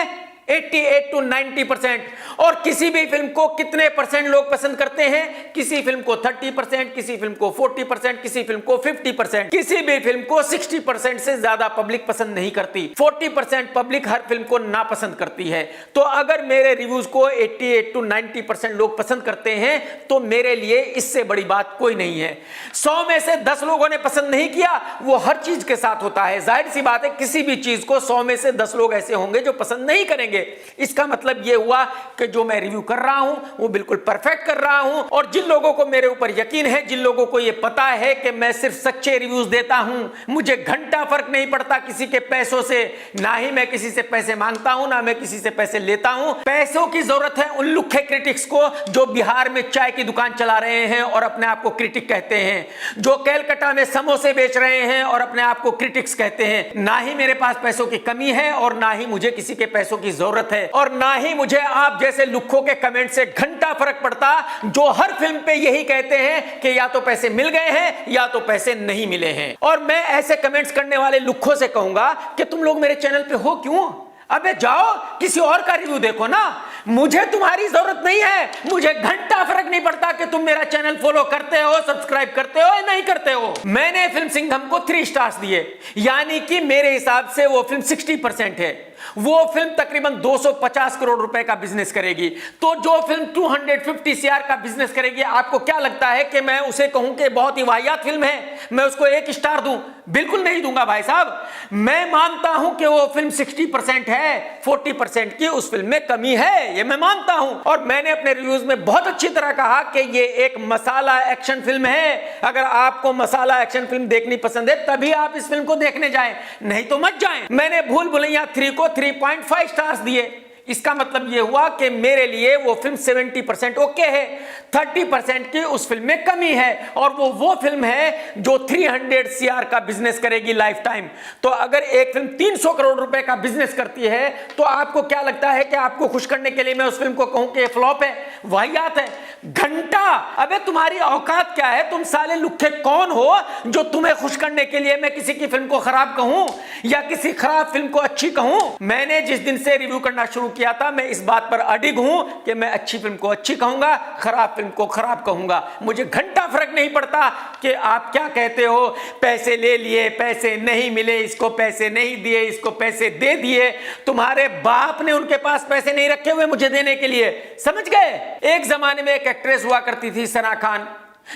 88 to 90%। और किसी भी फिल्म को कितने परसेंट लोग पसंद करते हैं? किसी फिल्म को 30%, किसी फिल्म को 40%, किसी फिल्म को 50%, किसी भी फिल्म को 60% से ज्यादा पब्लिक पसंद नहीं करती। 40% पब्लिक हर फिल्म को नापसंद करती है। तो अगर मेरे रिव्यूज को 88 to 90% लोग पसंद करते हैं तो मेरे लिए इससे बड़ी बात कोई नहीं है। 100 में से 10 लोगों ने पसंद नहीं किया, वो हर चीज के साथ होता है। जाहिर सी बात है, किसी भी चीज को 100 में से 10 लोग ऐसे होंगे जो पसंद नहीं करेंगे। इसका मतलब यह हुआ कि जो मैं रिव्यू कर रहा हूं वो बिल्कुल परफेक्ट कर रहा हूं। और जिन लोगों को मेरे ऊपर यकीन है, जिन लोगों को यह पता है कि मैं सिर्फ सच्चे रिव्यूज देता हूं, मुझे घंटा फर्क नहीं पड़ता किसी के पैसों से, ना ही मैं किसी से पैसे मांगता हूं, ना मैं किसी से पैसे लेता हूं। पैसों की जरूरत है उन लुक्खे क्रिटिक्स को जो बिहार में चाय की दुकान चला रहे हैं और अपने आप को क्रिटिक कहते हैं, जो कैलकाटा में समोसे बेच रहे हैं और अपने आप को क्रिटिक्स कहते हैं। ना ही मेरे पास पैसों की कमी है और ना ही मुझे किसी के पैसों की जरूरत है, और ना ही मुझे आप जैसे लुक्खों के कमेंट से घंटा फर्क पड़ता जो हर फिल्म पे यही कहते हैं कि या तो पैसे मिल गए हैं या तो पैसे नहीं मिले हैं। और मैं ऐसे कमेंट्स करने वाले लुक्खों से कहूंगा कि तुम लोग मेरे चैनल पे हो क्यों? अबे जाओ किसी और का रिव्यू देखो ना, मुझे तुम्हारी जरूरत नहीं है। मुझे घंटा फर्क नहीं पड़ता कि तुम मेरा चैनल फॉलो करते हो, सब्सक्राइब करते हो या नहीं करते हो। मैंने फिल्म सिंघम को 3 स्टार्स दिए, यानी कि मेरे हिसाब से वो फिल्म 60% है। वो फिल्म तकरीबन 250 करोड़ रुपए का बिजनेस करेगी। तो जो फिल्म 250 सीआर का बिजनेस करेगी, आपको क्या लगता है कि मैं उसे कहूं कि बहुत ही वाहियात फिल्म है, मैं उसको 1 स्टार दूं? बिल्कुल नहीं दूंगा भाई साहब। मैं मानता हूं कि वो फिल्म 60% है, 40% की उस फिल्म में कमी है, ये मैं मानता हूं। और मैंने अपने रिव्यूज में बहुत अच्छी तरह कहा कि ये एक मसाला एक्शन फिल्म है। अगर आपको मसाला एक्शन फिल्म देखनी पसंद है तभी आप इस फिल्म को देखने जाएं, नहीं तो मत जाएं। मैंने भूल भुलैया 3 को 3.5 स्टार्स दिए। इसका मतलब यह हुआ कि मेरे लिए वो फिल्म 70% ओके है, 30% की उस फिल्म में कमी है, और वो फिल्म है जो 300 सीआर का बिजनेस करेगी लाइफ टाइम। तो अगर एक फिल्म 300 करोड़ रुपए का बिजनेस करती है तो आपको क्या लगता है कि आपको खुश करने के लिए मैं उस फिल्म को कहूं कि फ्लॉप है, वाहियात है? घंटा, अबे तुम्हारी औकात क्या है? तुम साले लुक्खे कौन हो जो तुम्हें खुश करने के लिए मैं किसी की फिल्म को खराब कहूं या किसी खराब फिल्म को अच्छी कहूं? मैंने जिस दिन से रिव्यू करना शुरू किया था, मैं इस बात पर अडिग हूं कि मैं अच्छी फिल्म को अच्छी कहूंगा, खराब फिल्म को खराब कहूंगा। मुझे घंटा फर्क नहीं पड़ता कि आप क्या कहते हो, पैसे ले लिए, पैसे नहीं मिले, इसको पैसे नहीं दिए, इसको पैसे दे दिए। तुम्हारे बाप ने उनके पास पैसे नहीं रखे हुए मुझे देने के लिए, समझ गए? एक जमाने में एक एक्ट्रेस हुआ करती थी सना खान,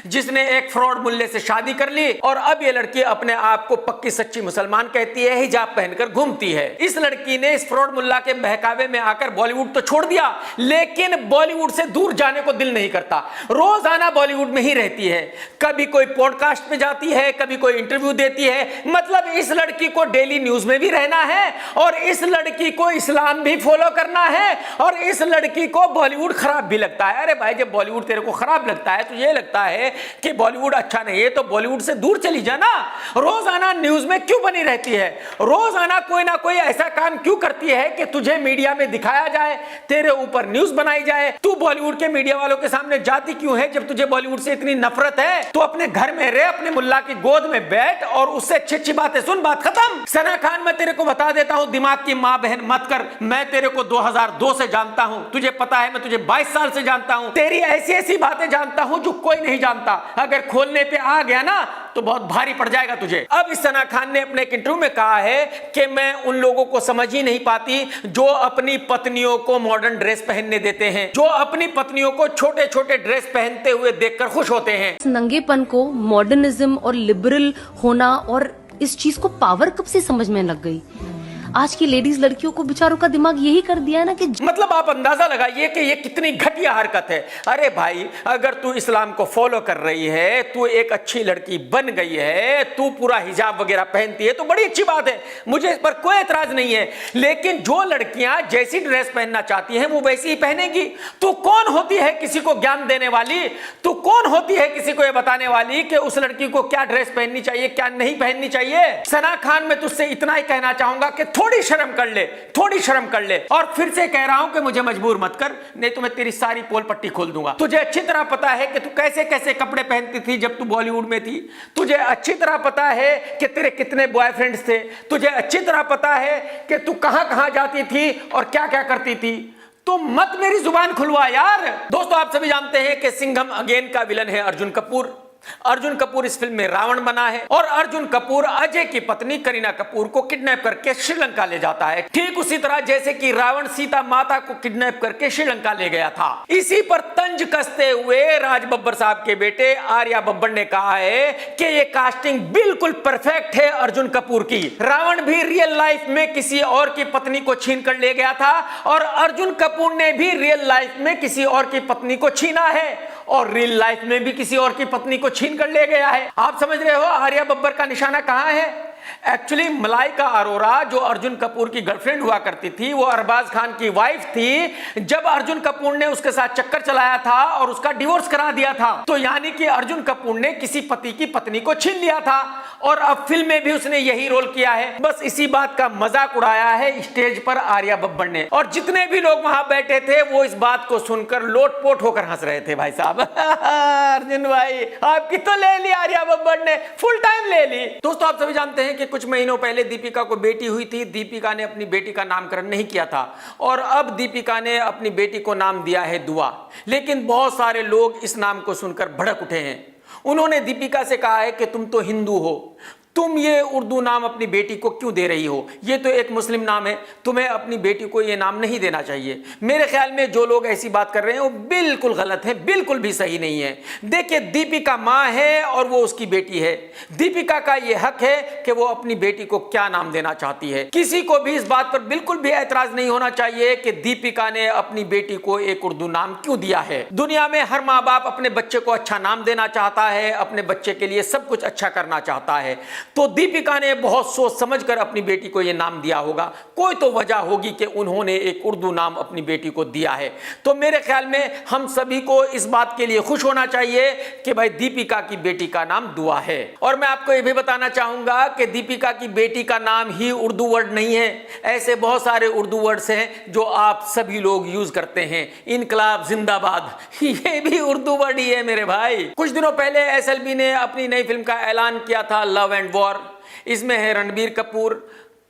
जिसने एक फ्रॉड मुल्ले से शादी कर ली, और अब ये लड़की अपने आप को पक्की सच्ची मुसलमान कहती है, हिजाब पहनकर घूमती है। इस लड़की ने इस फ्रॉड मुल्ला के बहकावे में आकर बॉलीवुड तो छोड़ दिया, लेकिन बॉलीवुड से दूर जाने को दिल नहीं करता। रोजाना बॉलीवुड में ही रहती है, कभी कोई पॉडकास्ट पे जाती है, कभी कोई इंटरव्यू देती है। मतलब इस लड़की को डेली न्यूज में भी रहना है, और इस लड़की को इस्लाम भी फॉलो करना है, और इस लड़की को बॉलीवुड खराब भी लगता है। अरे भाई, जब बॉलीवुड तेरे को खराब लगता है तो ये लगता है कि बॉलीवुड अच्छा नहीं है तो बॉलीवुड से दूर चली जाना। रोजाना न्यूज में क्यों बनी रहती है? रोजाना कोई ना कोई ऐसा काम क्यों करती है कि तुझे मीडिया में दिखाया जाए, तेरे ऊपर न्यूज बनाई जाए? तू बॉलीवुड के मीडिया वालों के सामने जाती क्यों है? जब तुझे बॉलीवुड से इतनी नफरत है तो अपने घर में रह, अपने मुल्ला की गोद में बैठ और उससे अच्छी अच्छी बातें सुन, बात खत्म। सना खान, मैं तेरे को बता देता हूं, दिमाग की मां बहन मत कर। मैं तेरे को 2002 से जानता हूं, तुझे पता है मैं तुझे 22 साल से जानता हूं। तेरी ऐसी ऐसी बातें जानता हूं जो कोई नहीं जानता। अगर खोलने पे आ गया ना तो बहुत भारी पड़ जाएगा तुझे। अब इस सना खान ने अपने एक इंटरव्यू में कहा है कि मैं उन लोगों को समझ ही नहीं पाती जो अपनी पत्नियों को मॉडर्न ड्रेस पहनने देते हैं, जो अपनी पत्नियों को छोटे छोटे ड्रेस पहनते हुए देखकर खुश होते हैं। नंगेपन को मॉडर्निज्म और लिबरल होना और इस चीज को पावर कब से समझ में लग गई? आज की लेडीज लड़कियों को बेचारों का दिमाग यही कर दिया है ना कि मतलब आप अंदाजा लगाइए कि ये कितनी घटिया हरकत है। अरे भाई, अगर तू इस्लाम को फॉलो कर रही है, तू एक अच्छी लड़की बन गई है, तू पूरा हिजाब वगैरह पहनती है तो बड़ी अच्छी बात है, मुझे इस पर कोई एतराज नहीं है। लेकिन जो लड़कियां जैसी ड्रेस पहनना चाहती हैं वो वैसी ही पहनेगी। तू कौन होती है किसी को ज्ञान देने वाली? तू कौन होती है किसी को ये बताने वाली कि उस लड़की को क्या ड्रेस पहननी चाहिए, क्या नहीं पहननी चाहिए? सना खान, मैं तुझसे इतना ही कहना चाहूंगा कि थोड़ी शर्म कर ले, थोड़ी शर्म कर ले। और फिर से कह रहा हूं कि मुझे मजबूर मत कर, नहीं तो मैं तेरी सारी पोल पट्टी खोल दूंगा। तुझे अच्छी तरह पता है कि तू कैसे कैसे कपड़े पहनती थी जब तू बॉलीवुड में थी। तुझे अच्छी तरह पता है कि तेरे कितने बॉयफ्रेंड्स थे। तुझे अच्छी तरह पता है कि तू कहां कहां जाती थी और क्या क्या करती थी। तो मत मेरी जुबान खुलवा यार। दोस्तों, आप सभी जानते हैं कि सिंघम अगेन का विलन है अर्जुन कपूर। अर्जुन कपूर इस फिल्म में रावण बना है, और अर्जुन कपूर अजय की पत्नी करीना कपूर को किडनैप करके श्रीलंका ले जाता है, ठीक उसी तरह जैसे कि रावण सीता माता को किडनैप करके श्रीलंका ले गया था। इसी पर तंज कसते हुए राज बब्बर साहब के बेटे आर्या बब्बर ने कहा है कि ये कास्टिंग बिल्कुल परफेक्ट है अर्जुन कपूर की। रावण भी रियल लाइफ में किसी और की पत्नी को छीन कर ले गया था, और अर्जुन कपूर ने भी रियल लाइफ में किसी और की पत्नी को छीना है, और रियल लाइफ में भी किसी और की पत्नी को छीन कर ले गया है। आप समझ रहे हो आर्या बब्बर का निशाना कहां है? एक्चुअली मलाइका अरोरा जो अर्जुन कपूर की गर्लफ्रेंड हुआ करती थी, वो अरबाज खान की वाइफ थी जब अर्जुन कपूर ने उसके साथ चक्कर चलाया था और उसका डिवोर्स करा दिया था। तो यानी कि अर्जुन कपूर ने किसी पति की पत्नी को छीन लिया था, और अब फिल्म में भी उसने यही रोल किया है। बस इसी बात का मजाक उड़ाया है स्टेज पर आर्या बब्बर ने, और जितने भी लोग वहां बैठे थे वो इस बात को सुनकर लोटपोट होकर हंस रहे थे। भाई साहब अर्जुन भाई, आपकी तो ले ली आर्या बब्बर ने, फुल टाइम ले ली। दोस्तों, आप सभी जानते हैं कि कुछ महीनों पहले दीपिका को बेटी हुई थी। दीपिका ने अपनी बेटी का नामकरण नहीं किया था, और अब दीपिका ने अपनी बेटी को नाम दिया है दुआ। लेकिन बहुत सारे लोग इस नाम को सुनकर भड़क उठे हैं। उन्होंने दीपिका से कहा है कि तुम तो हिंदू हो, तुम ये उर्दू नाम अपनी बेटी को क्यों दे रही हो? ये तो एक मुस्लिम नाम है, तुम्हें अपनी बेटी को ये नाम नहीं देना चाहिए। मेरे ख्याल में जो लोग ऐसी बात कर रहे हैं वो बिल्कुल गलत है, बिल्कुल भी सही नहीं है। देखिए, दीपिका माँ है और वो उसकी बेटी है। दीपिका का ये हक है कि वो अपनी बेटी को क्या नाम देना चाहती है। किसी को भी इस बात पर बिल्कुल भी ऐतराज नहीं होना चाहिए कि दीपिका ने अपनी बेटी को एक उर्दू नाम क्यों दिया है। दुनिया में हर माँ बाप अपने बच्चे को अच्छा नाम देना चाहता है, अपने बच्चे के लिए सब कुछ अच्छा करना चाहता है। तो दीपिका ने बहुत सोच समझकर अपनी बेटी को यह नाम दिया होगा। कोई तो वजह होगी कि उन्होंने एक उर्दू नाम अपनी बेटी को दिया है। तो मेरे ख्याल में हम सभी को इस बात के लिए खुश होना चाहिए कि भाई दीपिका की बेटी का नाम दुआ है। और मैं आपको यह भी बताना चाहूंगा कि दीपिका की बेटी का नाम ही उर्दू वर्ड नहीं है। ऐसे बहुत सारे उर्दू वर्ड्स हैं जो आप सभी लोग यूज करते हैं। इनकलाब जिंदाबाद, ये भी उर्दू वर्ड ही है मेरे भाई। कुछ दिनों पहले एसएलबी ने अपनी नई फिल्म का ऐलान किया था, लव एंड वॉर। इसमें है रणबीर कपूर,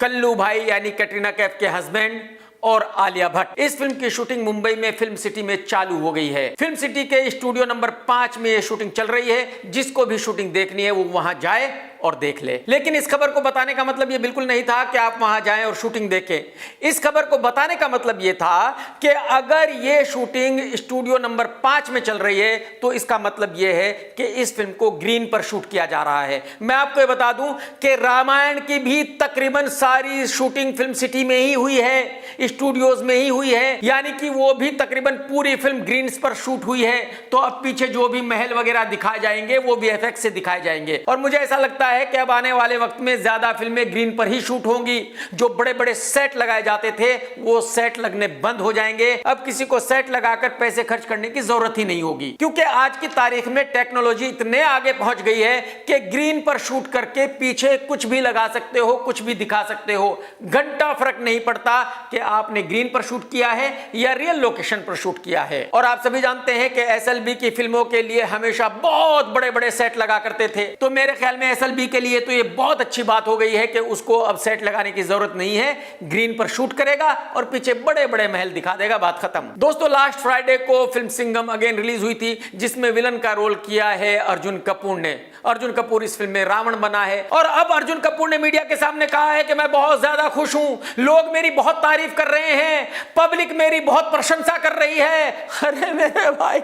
कल्लू भाई यानी कैटरीना कैफ के हस्बैंड और आलिया भट्ट। इस फिल्म की शूटिंग मुंबई में फिल्म सिटी में चालू हो गई है। फिल्म सिटी के स्टूडियो नंबर 5 में यह शूटिंग चल रही है। जिसको भी शूटिंग देखनी है वो वहां जाए और देख ले। लेकिन इस खबर को बताने का मतलब ये बिल्कुल नहीं था कि आप वहां जाएं और शूटिंग देखें। इस खबर को बताने का मतलब ये था कि अगर ये शूटिंग स्टूडियो नंबर 5 में चल रही है तो इसका मतलब ये है कि इस फिल्म को ग्रीन पर शूट किया जा रहा है। मैं आपको ये बता दूं कि रामायण की भी तकरीबन सारी शूटिंग फिल्म सिटी में ही हुई है, स्टूडियोज में ही हुई है, यानी कि वो भी तकरीबन पूरी फिल्म ग्रीन्स पर शूट हुई है। तो अब पीछे जो भी महल वगैरह दिखाए जाएंगे वो वीएफएक्स से दिखाए जाएंगे। और मुझे ऐसा लगता है कि अब आने वाले वक्त में ज्यादा फिल्में ग्रीन पर ही शूट होंगी। जो बड़े बड़े सेट लगाए जाते थे वो सेट लगने बंद हो जाएंगे। अब किसी को सेट लगाकर पैसे खर्च करने की जरूरत ही नहीं होगी, क्योंकि आज की तारीख में टेक्नोलॉजी इतने आगे पहुंच गई है कि ग्रीन पर शूट करके पीछे कुछ भी लगा सकते हो, कुछ भी दिखा सकते हो। घंटा फर्क नहीं पड़ता कि आपने ग्रीन पर शूट किया है या रियल लोकेशन पर शूट किया है। और आप सभी जानते हैं कि एसएलबी की फिल्मों के लिए हमेशा बहुत बड़े बड़े सेट लगा करते थे। तो मेरे ख्याल में एसएलबी के लिए तो ये बहुत अच्छी बात हो गई है कि उसको अब सेट लगाने की जरूरत नहीं है, ग्रीन पर शूट करेगा और पीछे बड़े बड़े महल दिखा देगा, बात खत्म। दोस्तों, लास्ट फ्राइडे को फिल्म सिंघम अगेन रिलीज हुई थी, जिसमें विलन का रोल किया है अर्जुन कपूर ने। अर्जुन कपूर इस फिल्म में रावण बना है। और अब अर्जुन कपूर ने मीडिया के सामने कहा है कि मैं बहुत ज्यादा खुश हूं, लोग मेरी बहुत तारीफ कर रहे हैं, पब्लिक मेरी बहुत प्रशंसा कर रही है। अरे मेरे भाई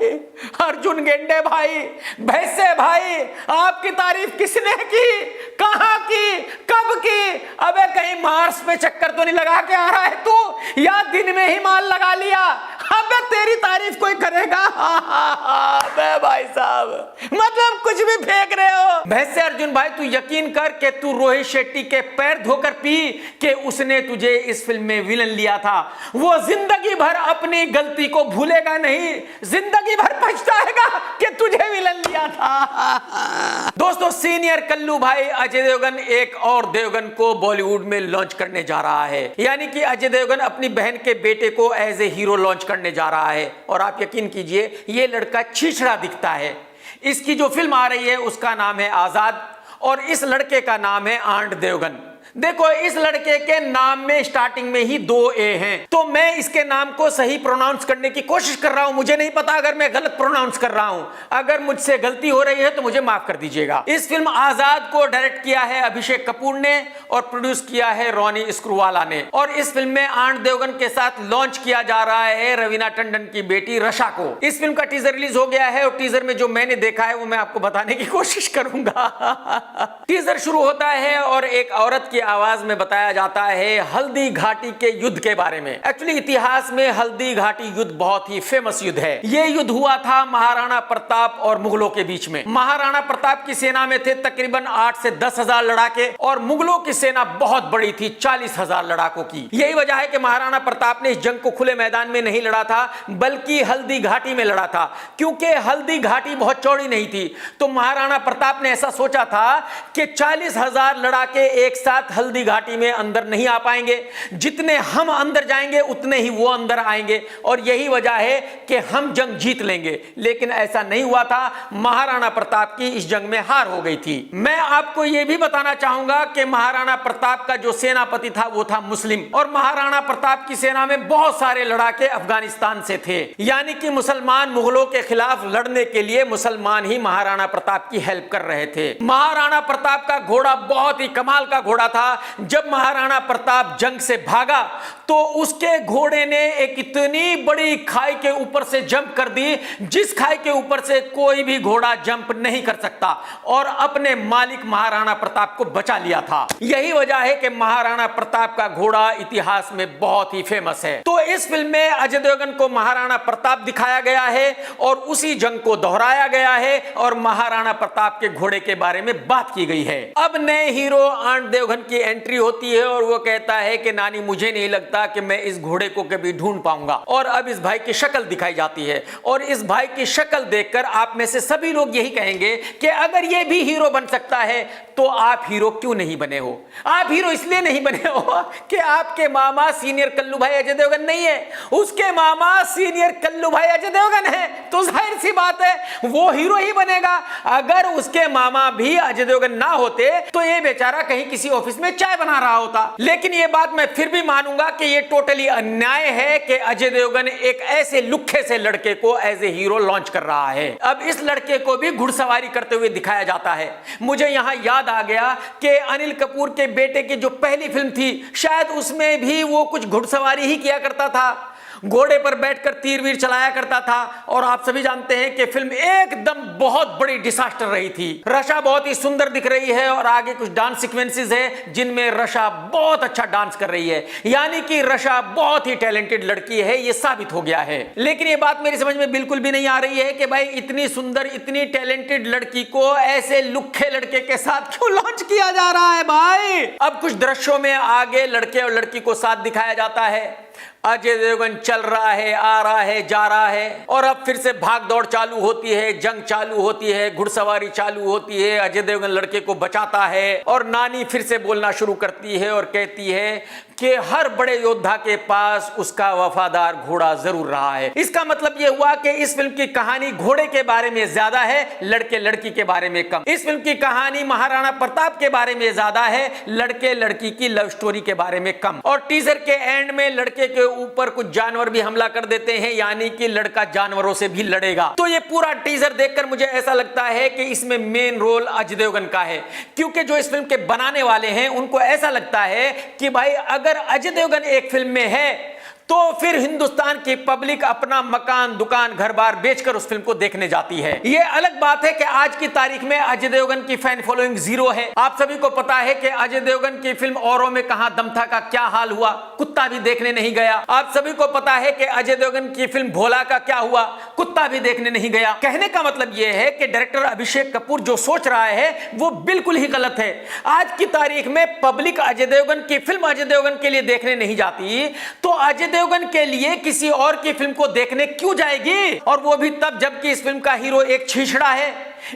अर्जुन गेंडे भाई, भैंसे भाई, आपकी तारीफ किसने की, कहां की, कब की? अबे कहीं मार्स पे चक्कर तो नहीं लगा के आ रहा है तू, या दिन में ही माल लगा लिया? अबे तेरी तारीफ कोई करेगा? अबे भाई साहब, मतलब कुछ भी फेंक रहे हो। भैंसे अर्जुन भाई, तू यकीन कर कि तू रोहित शेट्टी के पैर धोकर पी कि उसने तुझे इस फिल्म में विलन लिया था। वो जिंदगी भर अपनी गलती को भूलेगा नहीं, जिंदगी भर पछताएगा कि तुझे विलन लिया था। दोस्तों, सीनियर कल्लू भाई अजय देवगन एक और देवगन को बॉलीवुड में लॉन्च करने जा रहा है। यानी कि अजय देवगन अपनी बहन के बेटे को एज ए हीरो लॉन्च करने जा रहा है। और आप यकीन कीजिए, ये लड़का छिछड़ा दिखता है। इसकी जो फिल्म आ रही है उसका नाम है आजाद और इस लड़के का नाम है आंट देवगन। देखो, इस लड़के के नाम में स्टार्टिंग में ही 2 ए हैं, तो मैं इसके नाम को सही प्रोनाउंस करने की कोशिश कर रहा हूं। मुझे नहीं पता अगर मैं गलत प्रोनाउंस कर रहा हूं, अगर मुझसे गलती हो रही है तो मुझे माफ कर दीजिएगा। इस फिल्म आजाद को डायरेक्ट किया है अभिषेक कपूर ने और प्रोड्यूस किया है रॉनी स्क्रूवाला ने। और इस फिल्म में आंट देवगन के साथ लॉन्च किया जा रहा है रवीना टंडन की बेटी रशा को। इस फिल्म का टीजर रिलीज हो गया है और टीजर में जो मैंने देखा है वो मैं आपको बताने की कोशिश करूंगा। टीजर शुरू होता है और एक औरत की आवाज में बताया जाता है हल्दी घाटी के युद्ध के बारे में। एक्चुअली इतिहास में हल्दी घाटी युद्ध बहुत ही फेमस युद्ध है। यह युद्ध हुआ था महाराणा प्रताप और मुगलों के बीच में। महाराणा प्रताप की सेना में थे तकरीबन 8 से 10 हजार लड़ाके और मुगलों की सेना बहुत बड़ी थी, 40,000 लड़ाकों की। यही वजह है कि महाराणा प्रताप ने इस जंग को खुले मैदान में नहीं लड़ा था बल्कि हल्दी घाटी में लड़ा था, क्योंकि हल्दी घाटी बहुत चौड़ी नहीं थी। तो महाराणा प्रताप ने ऐसा सोचा था कि 40,000 लड़ाके एक साथ हल्दी घाटी में अंदर नहीं आ पाएंगे। जितने हम अंदर जाएंगे उतने ही वो अंदर आएंगे और यही वजह है कि हम जंग जीत लेंगे। लेकिन ऐसा नहीं हुआ था। महाराणा प्रताप की इस जंग में हार हो गई थी। मैं आपको यह भी बताना चाहूंगा कि महाराणा प्रताप का जो सेनापति था वो था मुस्लिम और महाराणा प्रताप की सेना में बहुत सारे लड़ाके अफगानिस्तान से थे, यानी कि मुसलमान मुगलों के खिलाफ लड़ने के लिए मुसलमान ही महाराणा प्रताप की हेल्प कर रहे थे। महाराणा प्रताप का घोड़ा बहुत ही कमाल का घोड़ा था। जब महाराणा प्रताप जंग से भागा तो उसके घोड़े ने एक इतनी बड़ी खाई के ऊपर से जंप कर दी जिस खाई के ऊपर से कोई भी घोड़ा जंप नहीं कर सकता और अपने मालिक महाराणा प्रताप को बचा लिया था। यही वजह है कि महाराणा प्रताप का घोड़ा इतिहास में बहुत ही फेमस है। तो इस फिल्म में अजय देवगन को महाराणा प्रताप दिखाया गया है और उसी जंग को दोहराया गया है और महाराणा प्रताप के घोड़े के बारे में बात की गई है। अब नए हीरो आनंद देवगन की एंट्री होती है और वो कहता है कि नानी मुझे नहीं लगता कि मैं इस घोड़े को कभी ढूंढ पाऊंगा। और अब इस भाई की शक्ल दिखाई जाती है और इस भाई की शक्ल देखकर आप में से सभी लोग यही कहेंगे कि अगर ये भी हीरो बन सकता है तो आप हीरो क्यों नहीं बने हो? आप हीरो इसलिए नहीं बने हो कि आपके मामा सीनियर कल्लू भाई अजय देवगन नहीं है, उसके मामा सीनियर कल्लू भाई अजय देवगन है, तो जाहिर सी बात है वो हीरो ही बनेगा। अगर उसके मामा भी अजय देवगन ना होते तो ये बेचारा कहीं किसी ऑफिस में चाय बना रहा होता। लेकिन ये बात मैं फिर भी मानूंगा कि ये टोटली अन्याय है कि अजय देवगन एक ऐसे लुक्खे से लड़के को एज ए हीरो लॉन्च कर रहा है। अब इस लड़के को भी घुड़सवारी करते हुए दिखाया जाता है। मुझे यहां याद आ गया कि अनिल कपूर के बेटे की जो पहली फिल्म थी शायद उसमें भी वो कुछ घुड़सवारी ही किया करता था, घोड़े पर बैठकर तीर वीर चलाया करता था और आप सभी जानते हैं कि फिल्म एकदम बहुत बड़ी डिसास्टर रही थी। रशा बहुत ही सुंदर दिख रही है और आगे कुछ डांस सीक्वेंसेस है जिनमें रशा बहुत अच्छा डांस कर रही है, यानी कि रशा बहुत ही टैलेंटेड लड़की है, ये साबित हो गया है। लेकिन ये बात मेरी समझ में बिल्कुल भी नहीं आ रही है कि भाई इतनी सुंदर इतनी टैलेंटेड लड़की को ऐसे लुक्खे लड़के के साथ क्यों लॉन्च किया जा रहा है भाई। अब कुछ दृश्यों में आगे लड़के और लड़की को साथ दिखाया जाता है। अजय देवगन चल रहा है, आ रहा है, जा रहा है और अब फिर से भाग दौड़ चालू होती है, जंग चालू होती है, घुड़सवारी चालू होती है। अजय देवगन लड़के को बचाता है और नानी फिर से बोलना शुरू करती है और कहती है कि हर बड़े योद्धा के पास उसका वफादार घोड़ा जरूर रहा है। इसका मतलब यह हुआ कि इस फिल्म की कहानी घोड़े के बारे में ज्यादा है, लड़के लड़की के बारे में कम। इस फिल्म की कहानी महाराणा प्रताप के बारे में ज्यादा है, लड़के लड़की की लव स्टोरी के बारे में कम। और टीजर के एंड में लड़के के ऊपर कुछ जानवर भी हमला कर देते हैं, यानी कि लड़का जानवरों से भी लड़ेगा। तो ये पूरा टीजर देखकर मुझे ऐसा लगता है कि इसमें मेन रोल अजय देवगन का है, क्योंकि जो इस फिल्म के बनाने वाले हैं उनको ऐसा लगता है कि भाई अगर अजय देवगन एक फिल्म में है तो फिर हिंदुस्तान की पब्लिक अपना मकान दुकान घर बार बेचकर उस फिल्म को देखने जाती है। ये अलग बात है कि आज की तारीख में अजय देवगन की फैन फॉलोइंग जीरो है। आप सभी को पता है कि अजय देवगन की फिल्म औरों में कहां दम था का क्या हाल हुआ, कुत्ता भी देखने नहीं गया। आप सभी को पता है कि अजय देवगन की फिल्म भोला का क्या हुआ, कुत्ता भी देखने नहीं गया। कहने का मतलब यह है कि डायरेक्टर अभिषेक कपूर जो सोच रहा है वो बिल्कुल ही गलत है। आज की तारीख में पब्लिक अजय देवगन की फिल्म अजय देवगन के लिए देखने नहीं जाती तो अजय देवगन के लिए किसी और की फिल्म को देखने क्यों जाएगी, और वो भी तब जबकि इस फिल्म का हीरो एक छीछड़ा है,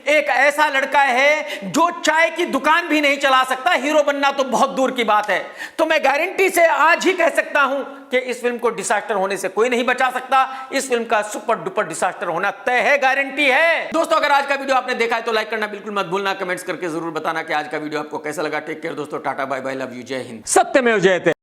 एक ऐसा लड़का है जो चाय की दुकान भी नहीं चला सकता। हीरो बनना तो बहुत दूर की बात है। तो मैं गारंटी से आज ही कह सकता हूं कि इस फिल्म को डिसास्टर होने से कोई नहीं बचा सकता। इस फिल्म का सुपर डुपर डिसास्टर होना तय है, गारंटी है। दोस्तों अगर आज का वीडियो आपने देखा है तो लाइक करना बिल्कुल मत भूलना, कमेंट्स करके जरूर बताना कि आज का वीडियो आपको कैसा लगा। टेक केयर दोस्तों, tata bye bye, love you, जय हिंद, सत्यमेव जयते।